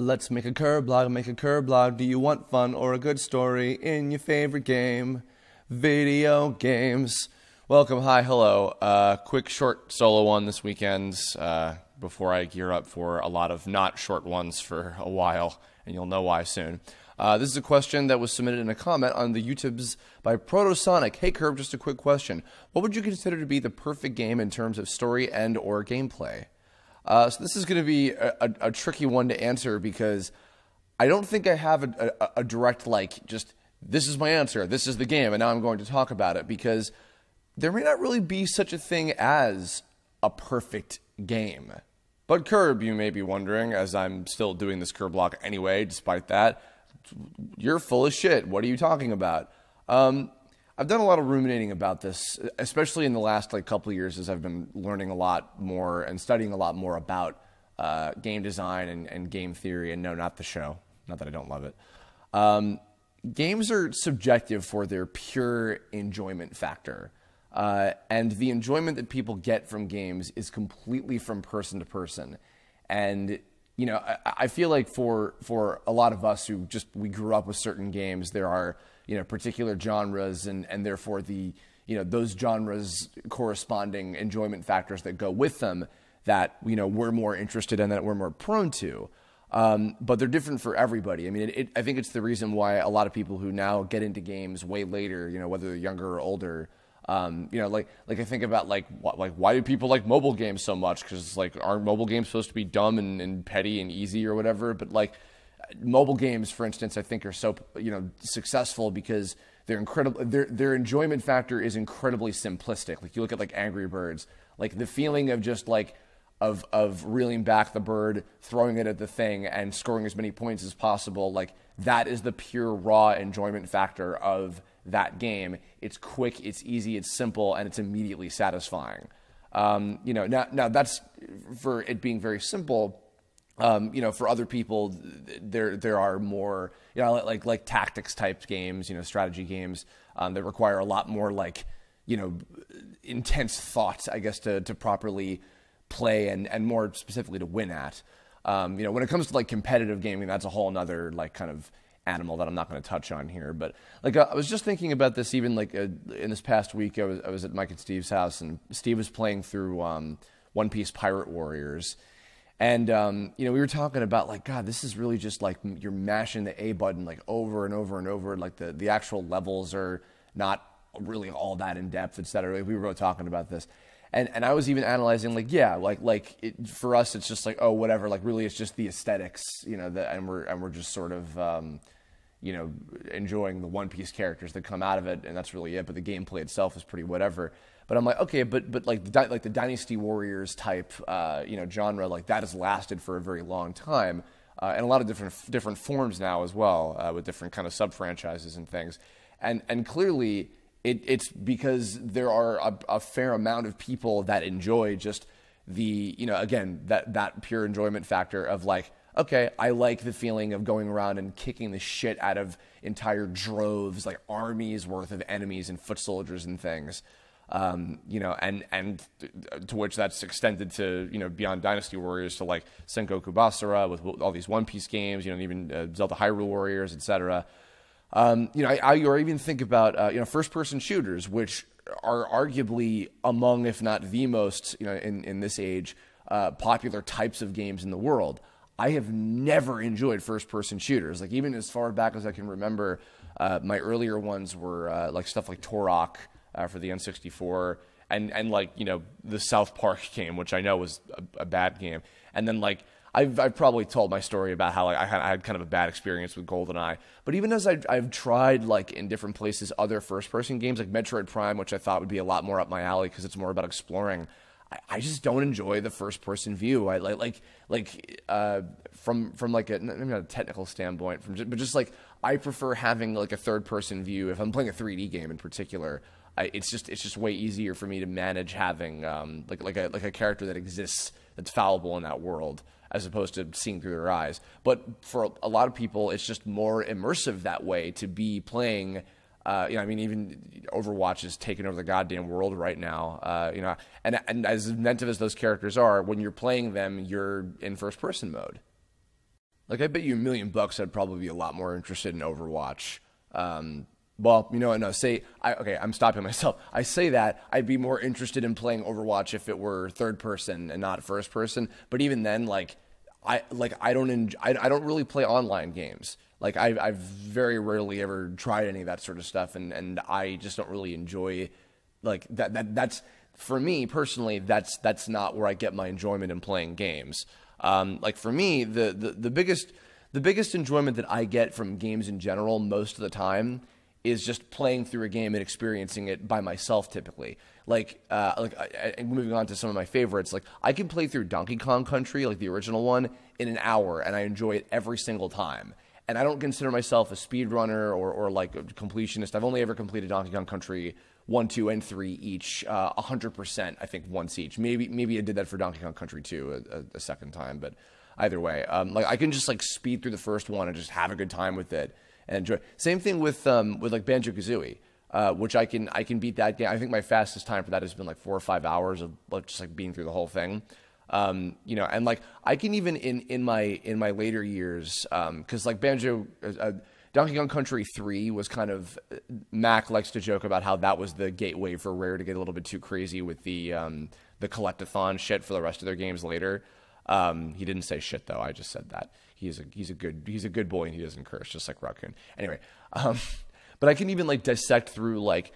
Let's make a Kirblog, make a Kirblog. Do you want fun or a good story in your favorite game? Video games. Welcome, hi, hello. Quick short solo one this weekend before I gear up for a lot of not short ones for a while, and you'll know why soon. This is a question that was submitted in a comment on the YouTubes by Protosonic. Hey Kirb, just a quick question. What would you consider to be the perfect game in terms of story and or gameplay? So this is going to be a tricky one to answer because I don't think I have a direct, like, just, this is my answer, this is the game, and now I'm going to talk about it, because there may not really be such a thing as a perfect game. But Kirb, you may be wondering, as I'm still doing this Kirblog anyway, despite that, you're full of shit. What are you talking about? I've done a lot of ruminating about this, especially in the last couple of years as I've been learning a lot more and studying a lot more about game design and game theory. And no, not the show. Not that I don't love it. Games are subjective for their pure enjoyment factor. And the enjoyment that people get from games is completely from person to person. And you know, I feel like for a lot of us who we grew up with certain games, there are, you know, particular genres and therefore those genres corresponding enjoyment factors that go with them that, you know, we're more interested in, that we're more prone to. But they're different for everybody. I mean, I think it's the reason why a lot of people who now get into games way later, you know, whether they're younger or older, you know, like I think about why do people like mobile games so much? Because aren't mobile games supposed to be dumb and petty and easy or whatever? But mobile games, for instance, I think are so, you know, successful because they're incredible. Their enjoyment factor is incredibly simplistic. Like you look at Angry Birds, like the feeling of just of reeling back the bird, throwing it at the thing, and scoring as many points as possible. Like that is the pure raw enjoyment factor of that game. It's quick, it's easy, it's simple, and it's immediately satisfying. You know, now that's for it being very simple. You know, for other people, there are more, you know, like tactics type games, you know, strategy games that require a lot more you know, intense thought, I guess, to properly play and more specifically to win at. You know, when it comes to competitive gaming, that's a whole nother kind of animal that I'm not going to touch on here. But I was just thinking about this even in this past week. I was at Mike and Steve's house, and Steve was playing through One Piece Pirate Warriors. And, you know, we were talking about, God, this is really just you're mashing the A button, over and over and over. The actual levels are not really all that in depth, et cetera. We were both talking about this. And I was even analyzing, for us, it's just oh, whatever. Really, it's just the aesthetics, you know, and we're just sort of, you know, enjoying the One Piece characters that come out of it, and that's really it. But the gameplay itself is pretty whatever. But I'm okay, but the Dynasty Warriors type, you know, genre, that has lasted for a very long time, and a lot of different forms now as well, with different kind of sub franchises and things, and clearly it's because there are a fair amount of people that enjoy just the, you know, again that pure enjoyment factor of okay, I like the feeling of going around and kicking the shit out of entire droves, armies worth of enemies and foot soldiers and things. You know, and to which that's extended to, you know, beyond Dynasty Warriors to Sengoku Basara with all these One Piece games, you know, and even Zelda Hyrule Warriors, etc. You know, or even think about, you know, first-person shooters, which are arguably among, if not the most, you know, in this age, popular types of games in the world. I have never enjoyed first-person shooters. Even as far back as I can remember, my earlier ones were stuff like Turok, for the N64, and you know, the South Park game, which I know was a bad game. And then I've probably told my story about how I had kind of a bad experience with GoldenEye. But even as I've tried in different places other first-person games like Metroid Prime, which I thought would be a lot more up my alley because it's more about exploring, I just don't enjoy the first-person view. I from maybe not a technical standpoint, but just I prefer having a third-person view if I'm playing a 3D game in particular. It's just way easier for me to manage having a character that exists that's fallible in that world as opposed to seeing through their eyes. But for a lot of people, it's just more immersive that way to be playing. You know, I mean, even Overwatch is taking over the goddamn world right now. You know, and as inventive as those characters are, when you're playing them, you're in first person mode. Like, I bet you $1,000,000 I'd probably be a lot more interested in Overwatch. Well, no, I'm stopping myself. I say that I'd be more interested in playing Overwatch if it were third person and not first person. But even then, I don't really play online games. Like, I've very rarely ever tried any of that sort of stuff, and I just don't really enjoy, like, that's, for me personally, that's not where I get my enjoyment in playing games. Like, for me, the biggest enjoyment that I get from games in general most of the time is just playing through a game and experiencing it by myself typically. Moving on to some of my favorites, like, I can play through Donkey Kong Country, like the original one, in an hour, and I enjoy it every single time. And I don't consider myself a speedrunner or like a completionist. I've only ever completed Donkey Kong Country 1, 2, and 3 each, 100%, I think, once each. Maybe I did that for Donkey Kong Country 2 a second time, but either way, like, I can just like speed through the first one and just have a good time with it and enjoy. Same thing with like Banjo-Kazooie, which I can beat that game. I think my fastest time for that has been like 4 or 5 hours of like just like being through the whole thing. And like, I can even in my later years, because like Donkey Kong Country 3 was kind of, Mac likes to joke about how that was the gateway for Rare to get a little bit too crazy with the collectathon shit for the rest of their games later. He didn't say shit though. I just said that. He's a good boy and he doesn't curse, just like Raccoon. Anyway, but I can even like dissect through like,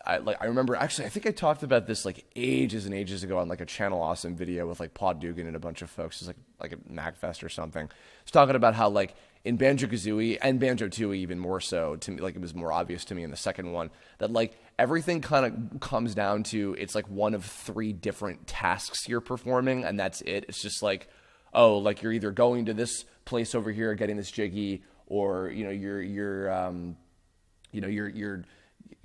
I remember, actually, I think I talked about this like ages and ages ago on like a Channel Awesome video with like Paul Dugan and a bunch of folks. It's like a MacFest or something. It's talking about how like in Banjo-Kazooie and Banjo-Tooie even more so to me, like it was more obvious to me in the second one that like everything kind of comes down to, it's like one of 3 different tasks you're performing and that's it. It's just like, oh, like you're either going to this place over here getting this Jiggy, or you're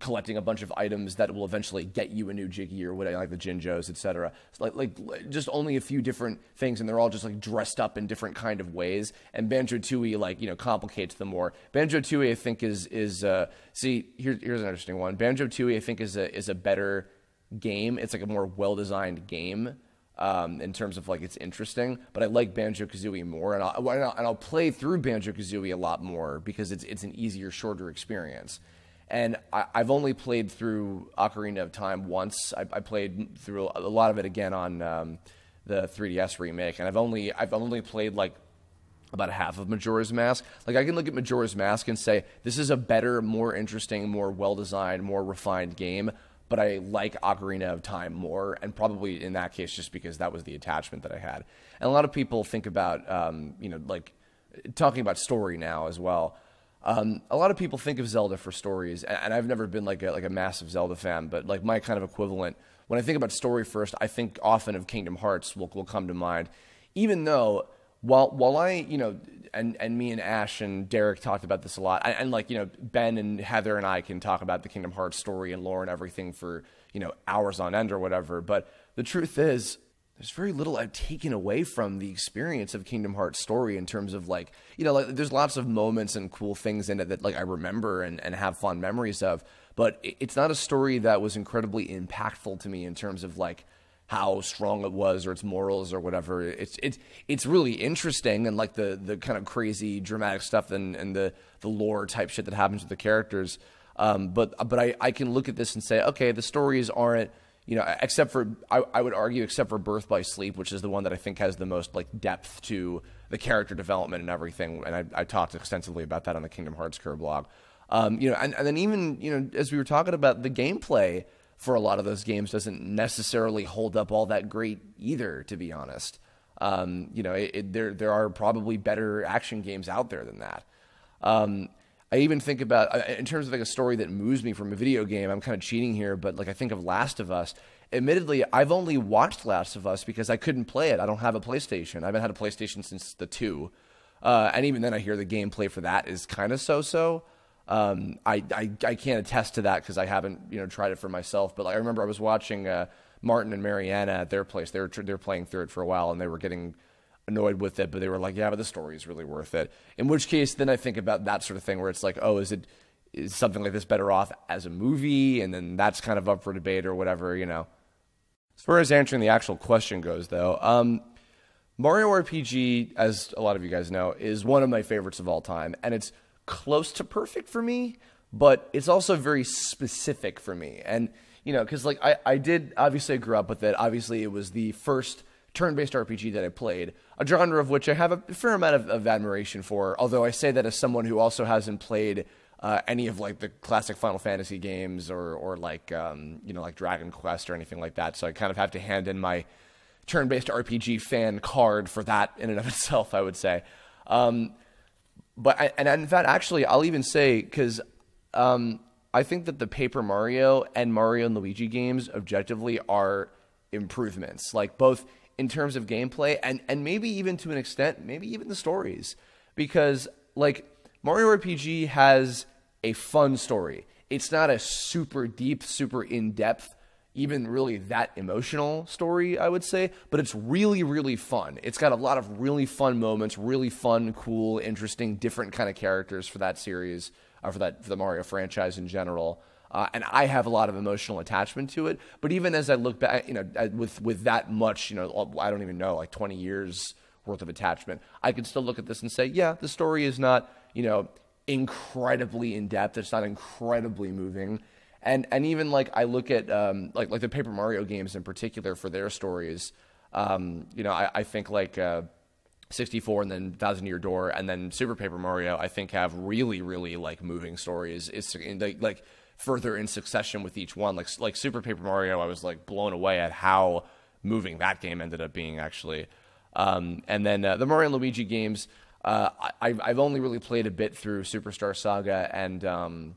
collecting a bunch of items that will eventually get you a new Jiggy or whatever, like the Jinjos, etc. Like just only a few different things, and they're all just like dressed up in different kind of ways. And Banjo-Tooie like complicates them more. Banjo-Tooie I think is here's an interesting one. Banjo-Tooie I think is a better game. It's like a more well designed game. In terms of like it's interesting, but I like Banjo-Kazooie more, and I'll play through Banjo-Kazooie a lot more because it's an easier, shorter experience. And I've only played through Ocarina of Time once. I played through a lot of it again on the 3DS remake, and I've only played like about half of Majora's Mask. Like, I can look at Majora's Mask and say this is a better, more interesting, more well designed, more refined game. But I like Ocarina of Time more, and probably in that case just because that was the attachment that I had. And a lot of people think about, like talking about story now as well. A lot of people think of Zelda for stories, and I've never been like a massive Zelda fan, but like my kind of equivalent, when I think about story first, I think often of Kingdom Hearts will come to mind, even though while I, and me and Ash and Derek talked about this a lot, and like, Ben and Heather and I can talk about the Kingdom Hearts story and lore and everything for, hours on end or whatever, but the truth is, there's very little I've taken away from the experience of Kingdom Hearts story in terms of like, like there's lots of moments and cool things in it that like I remember and have fond memories of, but it's not a story that was incredibly impactful to me in terms of like how strong it was or its morals or whatever. It's really interesting and like the kind of crazy dramatic stuff and the lore type shit that happens with the characters. But I can look at this and say, okay, the stories aren't, except for, I would argue, except for Birth by Sleep, which is the one that I think has the most like depth to the character development and everything. And I talked extensively about that on the Kingdom Hearts Kirblog. And then even, as we were talking about, the gameplay for a lot of those games doesn't necessarily hold up all that great either, to be honest. There are probably better action games out there than that. I even think about, in terms of like a story that moves me from a video game, I'm kind of cheating here, but like I think of Last of Us. Admittedly, I've only watched Last of Us because I couldn't play it. I don't have a PlayStation. I haven't had a PlayStation since the 2. And even then I hear the gameplay for that is kind of so-so. I can't attest to that because I haven't, tried it for myself. But like, I remember I was watching Martin and Mariana at their place. They were playing through it for a while, and they were getting annoyed with it, but they were like, yeah, but the story is really worth it. In which case, then I think about that sort of thing where it's like, oh, is something like this better off as a movie? And then that's kind of up for debate or whatever, As far as answering the actual question goes, though, Mario RPG, as a lot of you guys know, is one of my favorites of all time, and it's close to perfect for me, but it's also very specific for me. And, because like I did, obviously I grew up with it. Obviously it was the first turn-based RPG that I played, a genre of which I have a fair amount of admiration for, although I say that as someone who also hasn't played any of like the classic Final Fantasy games or like, like Dragon Quest or anything like that. So I kind of have to hand in my turn-based RPG fan card for that in and of itself, I would say. And in fact, actually, I'll even say, because I think that the Paper Mario and Mario and Luigi games objectively are improvements, like both in terms of gameplay and maybe even to an extent, maybe even the stories. Because like Mario RPG has a fun story. It's not a super deep, super in-depth, even really that emotional story, I would say, but it's really, really fun. It's got a lot of really fun moments, really fun, cool, interesting, different kind of characters for that series, for the Mario franchise in general. And I have a lot of emotional attachment to it. But even as I look back, with that much, I don't even know, like 20 years worth of attachment, I could still look at this and say, yeah, the story is not, incredibly in depth. It's not incredibly moving. And even like I look at like the Paper Mario games in particular for their stories, I think like 64 and then Thousand Year Door and then Super Paper Mario I think have really, really like moving stories. It's like further in succession with each one. Like Super Paper Mario, I was like blown away at how moving that game ended up being actually. And then the Mario and Luigi games, I've only really played a bit through Superstar Saga and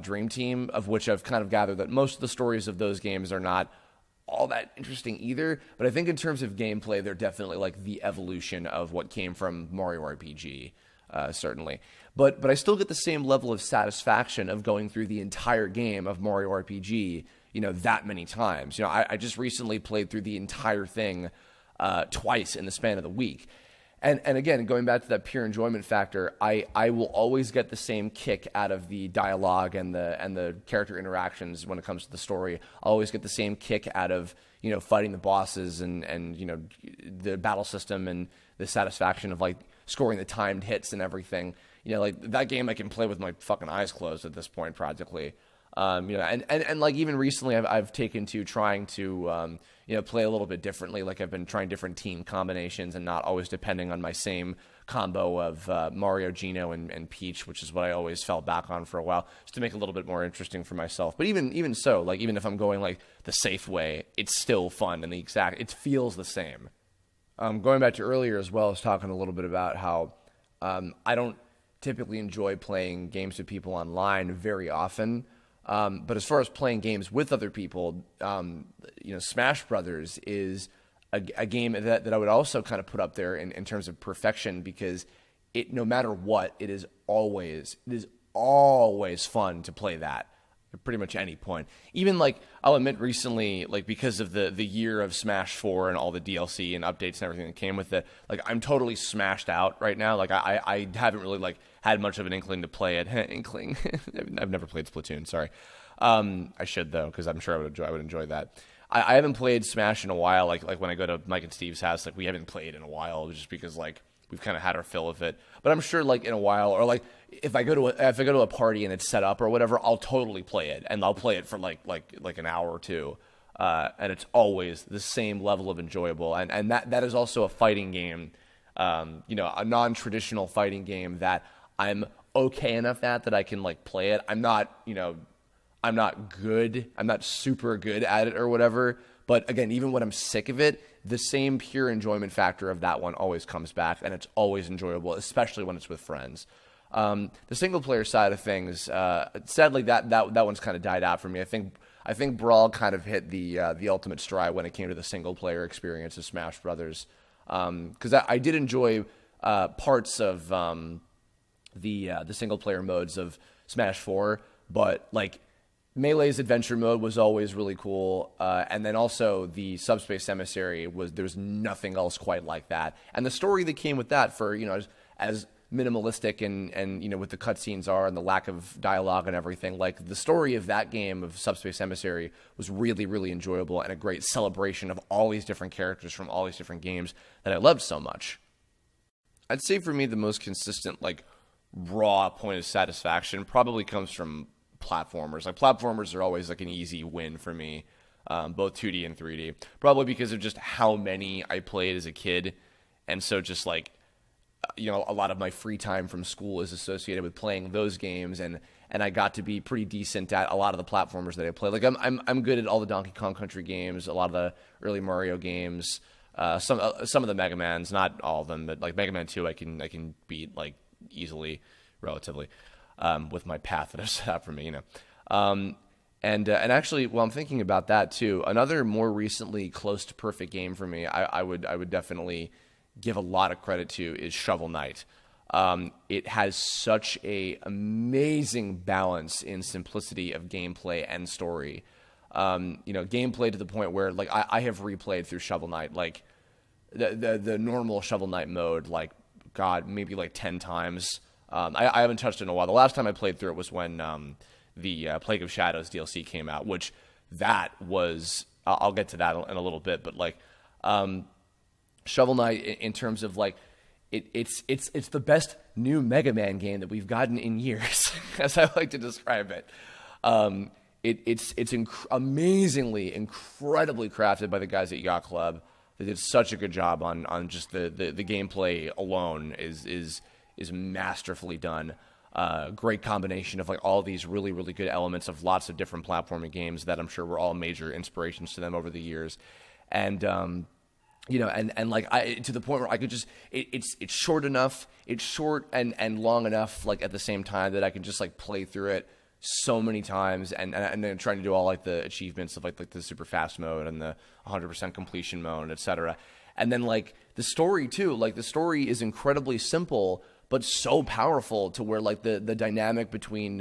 Dream Team, of which I've kind of gathered that most of the stories of those games are not all that interesting either. But I think in terms of gameplay, they're definitely like the evolution of what came from Mario RPG, certainly. But I still get the same level of satisfaction of going through the entire game of Mario RPG, that many times. I just recently played through the entire thing twice in the span of the week. And again, going back to that pure enjoyment factor, I will always get the same kick out of the dialogue and the character interactions when it comes to the story. I'll always get the same kick out of fighting the bosses and the battle system and the satisfaction of like scoring the timed hits and everything. Like that game I can play with my fucking eyes closed at this point practically. And like even recently I've taken to trying to play a little bit differently. Like I've been trying different team combinations and not always depending on my same combo of Mario, Gino, and Peach, which is what I always fell back on for a while, just to make it a little bit more interesting for myself. But even so, like even if I'm going like the safe way, it's still fun and it feels the same. Going back to earlier as well, I was talking a little bit about how I don't typically enjoy playing games with people online very often. But as far as playing games with other people, Smash Brothers is a game that I would also kind of put up there in terms of perfection, because no matter what, it is always fun to play that at pretty much any point. Even like I'll admit recently, like because of the year of Smash 4 and all the DLC and updates and everything that came with it, like I'm totally smashed out right now. Like I haven't really like had much of an inkling to play it. Inkling. I've never played Splatoon. Sorry. I should though, because I'm sure I would enjoy that. I haven't played Smash in a while. Like when I go to Mike and Steve's house, like we haven't played in a while, just because like we've kind of had our fill of it. But I'm sure like in a while, or like if I go to a party and it's set up or whatever, I'll totally play it, and I'll play it for like an hour or two. And it's always the same level of enjoyable. And that is also a fighting game, a non-traditional fighting game that I'm okay enough that I can like play it. I'm not good. I'm not super good at it or whatever. But again, even when I'm sick of it, the same pure enjoyment factor of that one always comes back, and it's always enjoyable, especially when it's with friends. The single player side of things, sadly, that one's kind of died out for me. I think Brawl kind of hit the ultimate stride when it came to the single player experience of Smash Brothers. Because I did enjoy parts of the single player modes of Smash 4, but like Melee's adventure mode was always really cool, and then also the Subspace Emissary there's nothing else quite like that, and the story that came with that for as minimalistic and with the cutscenes are and the lack of dialogue and everything, like the story of that game of Subspace Emissary was really, really enjoyable and a great celebration of all these different characters from all these different games that I loved so much. I'd say for me the most consistent, like, raw point of satisfaction probably comes from platformers. Like, platformers are always like an easy win for me, both 2D and 3D, probably because of just how many I played as a kid. And so just like, a lot of my free time from school is associated with playing those games, and I got to be pretty decent at a lot of the platformers that I play. Like, I'm good at all the Donkey Kong Country games, a lot of the early Mario games, some of the Mega Mans, not all of them, but like Mega Man 2 I can beat like easily, relatively, with my path that I've set out for me, And actually, while I'm thinking about that too, another more recently close to perfect game for me, I would definitely give a lot of credit to, is Shovel Knight. It has such a amazing balance in simplicity of gameplay and story. Gameplay to the point where, like, I have replayed through Shovel Knight, like the normal Shovel Knight mode, like, God, maybe like 10 times. I haven't touched it in a while. The last time I played through it was when the Plague of Shadows DLC came out, which that was, I'll get to that in a little bit, but like, Shovel Knight, in terms of like, it's the best new Mega Man game that we've gotten in years, as I like to describe it. It's amazingly, incredibly crafted by the guys at Yacht Club. They did such a good job on just the gameplay alone is masterfully done. Great combination of like all these really, really good elements of lots of different platforming games that I'm sure were all major inspirations to them over the years. And and like to the point where I could just, it's short enough, it's short and long enough, like at the same time, that I can just like play through it so many times, and then trying to do all like the achievements of like the super fast mode and the 100% completion mode, etc. And then like the story too, like the story is incredibly simple but so powerful, to where like the dynamic between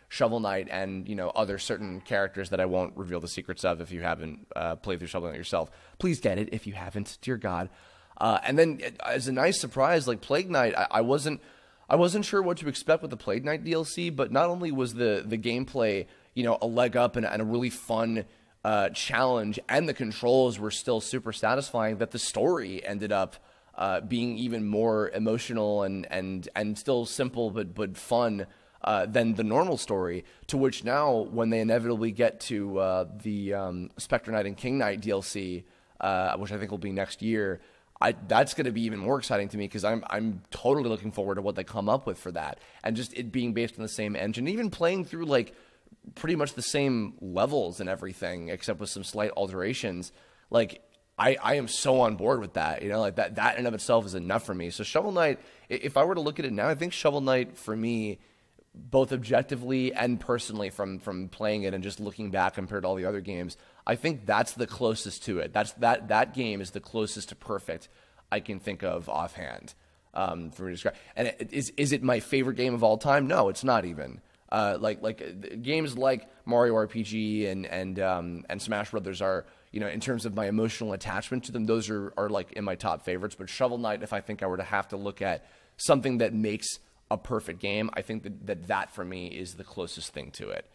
Shovel Knight and other certain characters that I won't reveal the secrets of if you haven't played through Shovel Knight yourself. Please get it if you haven't, dear God. And then as a nice surprise, like Plague Knight, I wasn't sure what to expect with the Plague Knight DLC, but not only was the gameplay a leg up and a really fun challenge, and the controls were still super satisfying, that the story ended up being even more emotional and still simple but fun than the normal story, to which now, when they inevitably get to the Spectre Knight and King Knight DLC, which I think will be next year, that's going to be even more exciting to me, because I'm totally looking forward to what they come up with for that, and just it being based on the same engine, even playing through like pretty much the same levels and everything, except with some slight alterations. Like, I am so on board with that, like that in and of itself is enough for me. So Shovel Knight, if I were to look at it now, I think Shovel Knight for me, both objectively and personally, from playing it and just looking back compared to all the other games, I think that's the closest to it. That game is the closest to perfect I can think of offhand, for me to describe. And is it my favorite game of all time? No, it's not even. Like games like Mario RPG and Smash Brothers are, in terms of my emotional attachment to them, those are like in my top favorites. But Shovel Knight, if I think I were to have to look at something that makes a perfect game, I think that for me is the closest thing to it.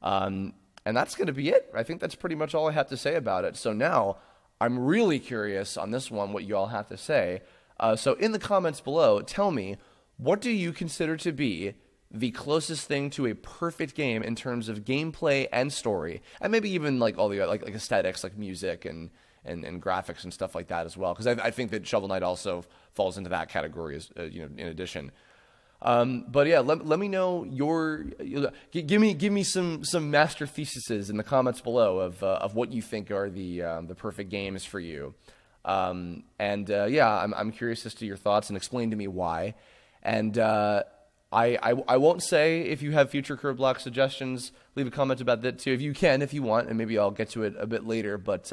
And that's going to be it. I think that's pretty much all I have to say about it. So now I'm really curious on this one what you all have to say. So in the comments below, tell me, what do you consider to be the closest thing to a perfect game in terms of gameplay and story, and maybe even like all the like aesthetics, like music and graphics and stuff like that as well, because I think that Shovel Knight also falls into that category as in addition. But yeah, let me know give me some master theses in the comments below of what you think are the perfect games for you. Yeah, I'm curious as to your thoughts, and explain to me why. And I won't say if you have future Kirblog suggestions, leave a comment about that too, if you can, if you want, and maybe I'll get to it a bit later. But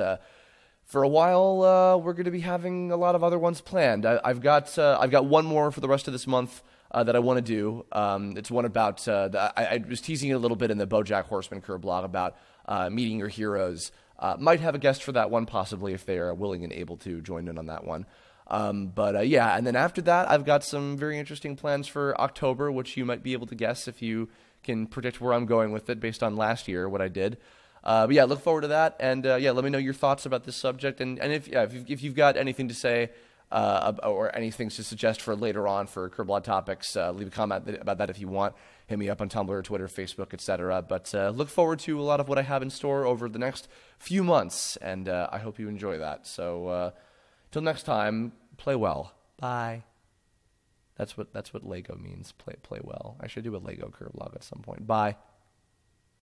for a while, we're going to be having a lot of other ones planned. I've got one more for the rest of this month that I want to do. It's one about I was teasing it a little bit in the BoJack Horseman Kirblog about meeting your heroes. Might have a guest for that one, possibly, if they are willing and able to join in on that one. But yeah, and then after that, I've got some very interesting plans for October, which you might be able to guess if you can predict where I'm going with it based on last year, what I did. But yeah, look forward to that, and yeah, let me know your thoughts about this subject, and if you've got anything to say or anything to suggest for later on for Kirblog topics, leave a comment about that if you want. Hit me up on Tumblr, Twitter, Facebook, etc. But look forward to a lot of what I have in store over the next few months, and I hope you enjoy that. So till next time, play well. Bye. That's what Lego means. Play well. I should do a Lego Kirblog at some point. Bye.